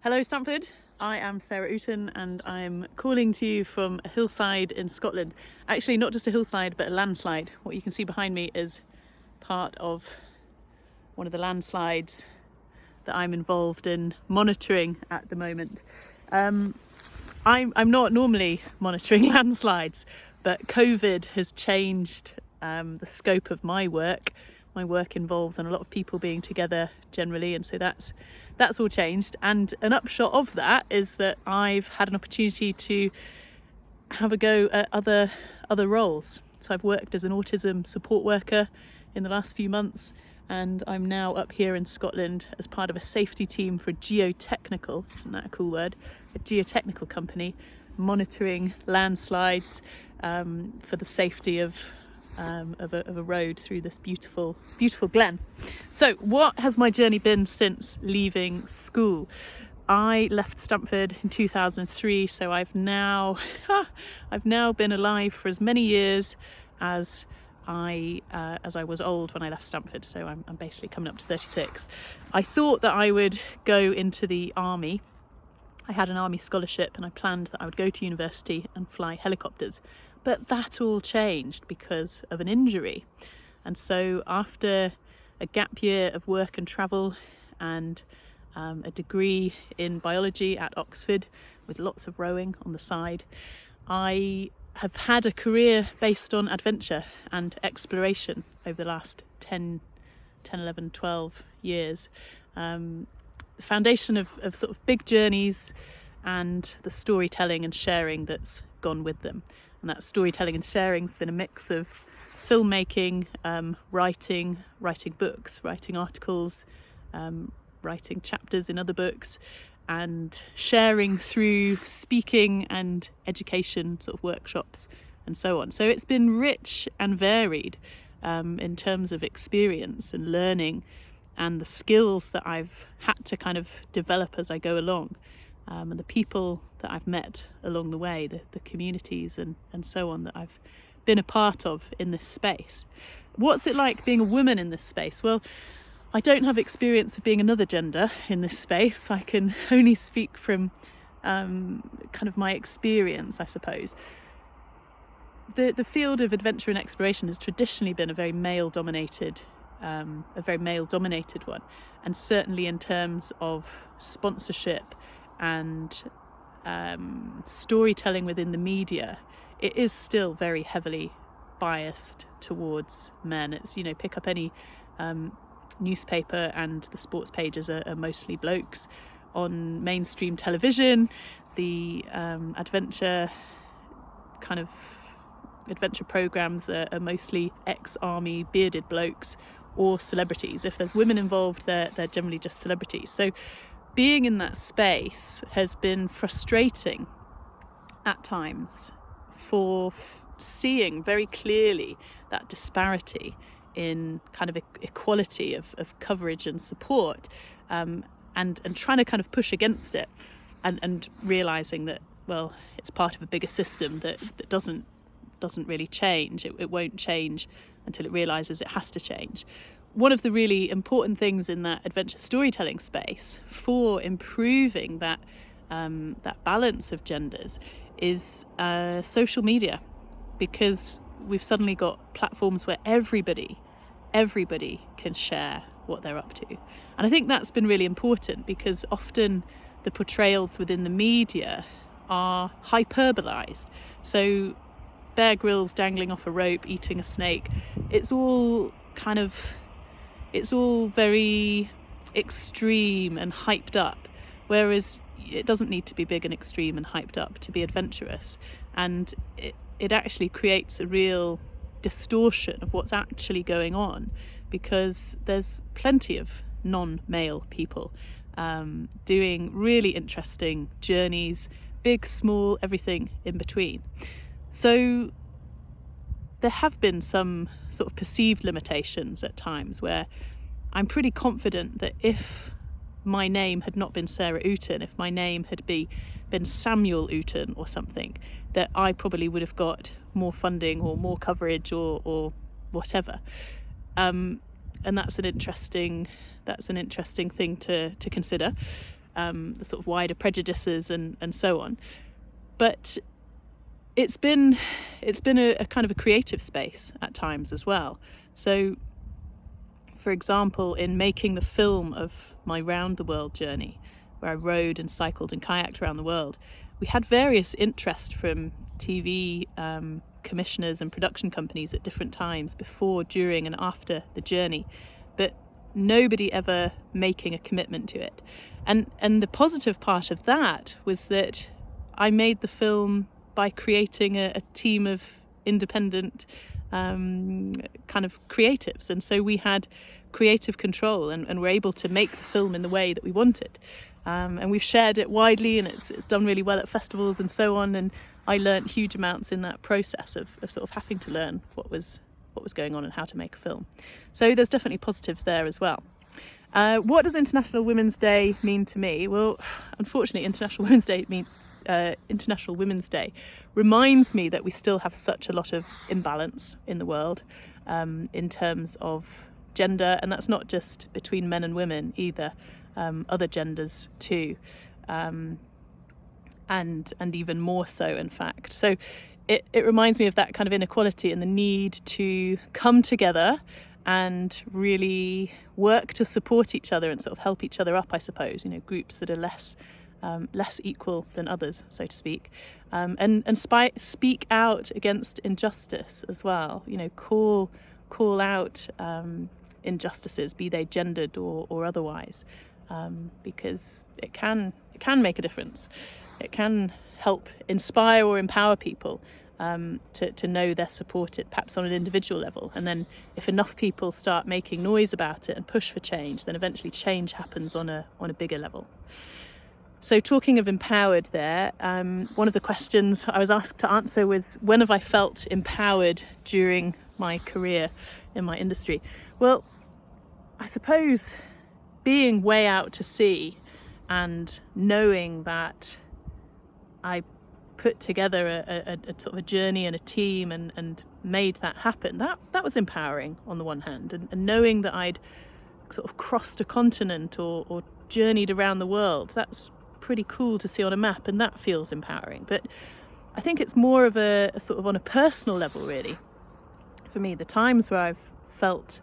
Hello Stamford, I am Sarah Outen and I'm calling to you from a hillside in Scotland. Actually not just a hillside but a landslide. What you can see behind me is part of one of the landslides that I'm involved in monitoring at the moment. I'm not normally monitoring landslides, but COVID has changed the scope of my work. My work involves a lot of people being together generally, and so that's all changed. And an upshot of that is that I've had an opportunity to have a go at other roles. So I've worked as an autism support worker in the last few months, and I'm now up here in Scotland as part of a safety team for a geotechnical, isn't that a cool word, a geotechnical company monitoring landslides for the safety of a road through this beautiful glen. So what has my journey been since leaving school? I left Stamford in 2003, so I've now been alive for as many years as I was old when I left Stamford, so I'm basically coming up to 36. I thought that I would go into the army. I had an army scholarship and I planned that I would go to university and fly helicopters. But that all changed because of an injury. And so after a gap year of work and travel and a degree in biology at Oxford with lots of rowing on the side, I have had a career based on adventure and exploration over the last 10, 11, 12 years. The foundation of sort of big journeys and the storytelling and sharing that's gone with them. And that storytelling and sharing has been a mix of filmmaking, writing books, writing articles, writing chapters in other books, and sharing through speaking and education sort of workshops and so on. So it's been rich and varied in terms of experience and learning and the skills that I've had to kind of develop as I go along. And the people that I've met along the way, the communities and so on that I've been a part of in this space. What's it like being a woman in this space? Well, I don't have experience of being another gender in this space. I can only speak from kind of my experience, I suppose. The field of adventure and exploration has traditionally been a very male-dominated one, and certainly in terms of sponsorship and storytelling within the media, it is still very heavily biased towards men. It's, pick up any newspaper and the sports pages are mostly blokes. On mainstream television, the adventure programs are mostly ex-army bearded blokes or celebrities. If there's women involved, they're generally just celebrities. So being in that space has been frustrating at times for seeing very clearly that disparity in kind of equality of coverage and support, and trying to kind of push against it and realising that, well, it's part of a bigger system that doesn't really change. It won't change until it realises it has to change. One of the really important things in that adventure storytelling space for improving that balance of genders is social media, because we've suddenly got platforms where everybody can share what they're up to. And I think that's been really important, because often the portrayals within the media are hyperbolized. So Bear Grylls dangling off a rope, eating a snake, it's all very extreme and hyped up, whereas it doesn't need to be big and extreme and hyped up to be adventurous. And it actually creates a real distortion of what's actually going on, because there's plenty of non-male people doing really interesting journeys, big, small, everything in between. So there have been some sort of perceived limitations at times where I'm pretty confident that if my name had not been Sarah Outen, if my name had been Samuel Outen or something, that I probably would have got more funding or more coverage or whatever. And that's an interesting thing to consider. the sort of wider prejudices and so on. But it's been a kind of a creative space at times as well. So, for example, in making the film of my round the world journey, where I rode and cycled and kayaked around the world, we had various interest from TV commissioners and production companies at different times, before, during and after the journey, but nobody ever making a commitment to it. And the positive part of that was that I made the film by creating a team of independent kind of creatives, and so we had creative control and were able to make the film in the way that we wanted. And we've shared it widely, and it's done really well at festivals and so on, and I learnt huge amounts in that process of sort of having to learn what was going on and how to make a film. So there's definitely positives there as well. What does International Women's Day mean to me? Well, unfortunately, International Women's Day reminds me that we still have such a lot of imbalance in the world in terms of gender, and that's not just between men and women either, other genders too, and even more so, in fact. So it reminds me of that kind of inequality and the need to come together and really work to support each other and sort of help each other up, I suppose, groups that are less equal than others, so to speak, and speak out against injustice as well. Call out injustices, be they gendered or otherwise, because it can make a difference. It can help inspire or empower people to know they're supported, perhaps on an individual level, and then if enough people start making noise about it and push for change, then eventually change happens on a bigger level. So talking of empowered there, one of the questions I was asked to answer was, when have I felt empowered during my career in my industry? Well, I suppose being way out to sea and knowing that I put together a sort of a journey and a team and made that happen, that was empowering on the one hand, and knowing that I'd sort of crossed a continent or journeyed around the world, that's pretty cool to see on a map, and that feels empowering. But I think it's more of a sort of on a personal level, really. For me, the times where I've felt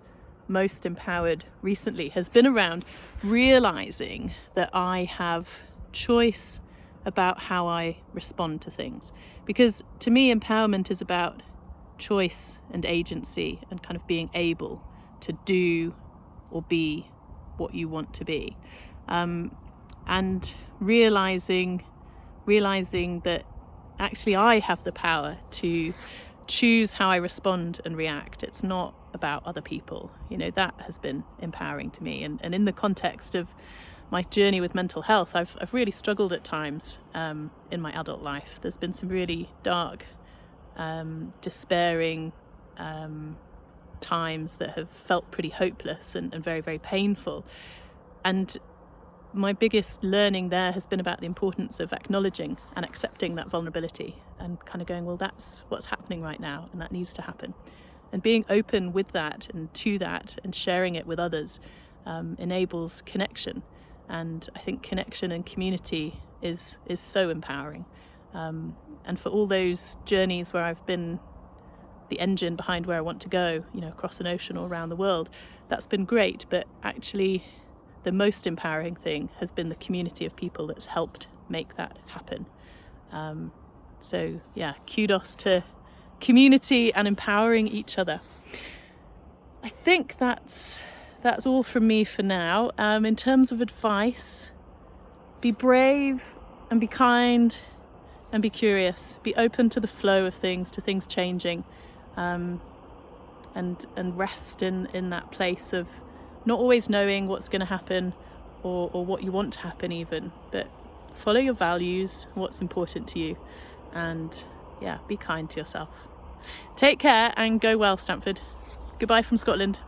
most empowered recently has been around realizing that I have choice about how I respond to things. Because to me, empowerment is about choice and agency and kind of being able to do or be what you want to be. And realizing that actually I have the power to choose how I respond and react. It's not about other people. That has been empowering to me. And in the context of my journey with mental health, I've really struggled at times in my adult life. There's been some really dark, despairing times that have felt pretty hopeless and very, very painful. And my biggest learning there has been about the importance of acknowledging and accepting that vulnerability and kind of going, well, that's what's happening right now, and that needs to happen. And being open with that and to that and sharing it with others enables connection. And I think connection and community is so empowering. And for all those journeys where I've been the engine behind where I want to go, across an ocean or around the world, that's been great. But actually, the most empowering thing has been the community of people that's helped make that happen. So yeah, kudos to community and empowering each other. I think that's all from me for now. In terms of advice, be brave and be kind and be curious. Be open to the flow of things, to things changing, and rest in that place of not always knowing what's going to happen or what you want to happen even, but follow your values, what's important to you, and yeah, be kind to yourself. Take care and go well, Stamford. Goodbye from Scotland.